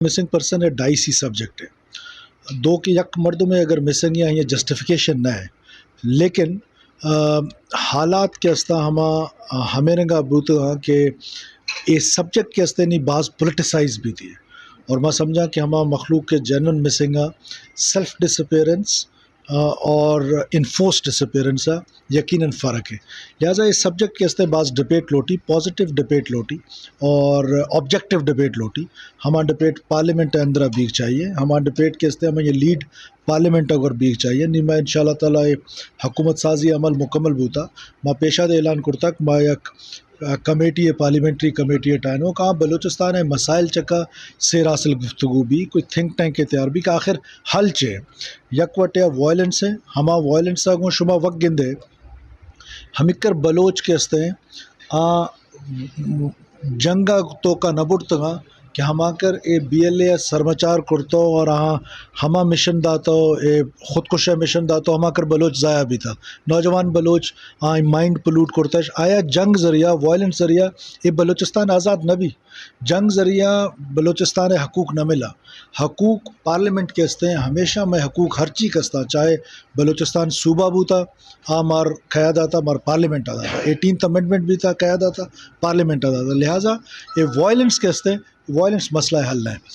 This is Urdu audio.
مسنگ پرسن ہے ڈائسی سبجیکٹ ہے دو کہ یک مردوں میں اگر مسنگ یا یہ جسٹیفیکیشن نہ ہے لیکن حالات کے استا ہمیں رنگا بوت کہ یہ سبجیکٹ کے استے نہیں بعض پولیٹیسائز بھی تھی اور میں سمجھا کہ ہما مخلوق کے جنرل مسنگا سیلف ڈسپیرنس اور انفورس ڈسپیرنس یقیناً فرق ہے. لہٰذا اس سبجیکٹ کے استے بعض ڈبیٹ لوٹی پازیٹیو ڈبیٹ لوٹی اور آبجیکٹیو ڈبیٹ لوٹی. ہما ڈبیٹ پارلیمنٹ اندرا بیگ چاہیے ہما ڈبیٹ کے استے ہمیں یہ لیڈ پارلیمنٹ اگر بیگ چاہیے نہیں میں انشاءاللہ تعالیٰ حکومت سازی عمل مکمل بوتا ماں پیشہ دے اعلان کرتا کہ ماں یک کمیٹی ہے پارلیمنٹری کمیٹی ہے ٹائنو کہاں بلوچستان ہے مسائل چکا سیر حاصل گفتگو بھی کوئی تھنک ٹینک کے تیار بھی کہ آخر حل چے یک وٹیا وائلنس ہے ہما وائلنس کو شما وقت گندے ہمکر بلوچ کے استے جنگا تو کا نبڑتگا کہ ہما کر اے بی ایل اے سرمچار کرتو اور ہما مشن داتو اے خودکشہ مشن داتو ہما کر بلوچ ضائع بھی تھا نوجوان بلوچ مائنڈ پلوٹ کرتا ہے. آیا جنگ ذریعہ وائلنس ذریعہ یہ بلوچستان آزاد نہ بھی جنگ ذریعہ بلوچستان حقوق نہ ملا حقوق پارلیمنٹ کے استے ہمیشہ میں حقوق ہر چیز کستا چاہے بلوچستان صوبہ بوتا مار قیادہ تھا مار پارلیمنٹ آتا تھا 18th امنڈمنٹ بھی تھا قیادہ تھا پارلیمنٹ آتا تھا. لہٰذا یہ وائلنس کے استے وائلنس مسئلہ حل ہے.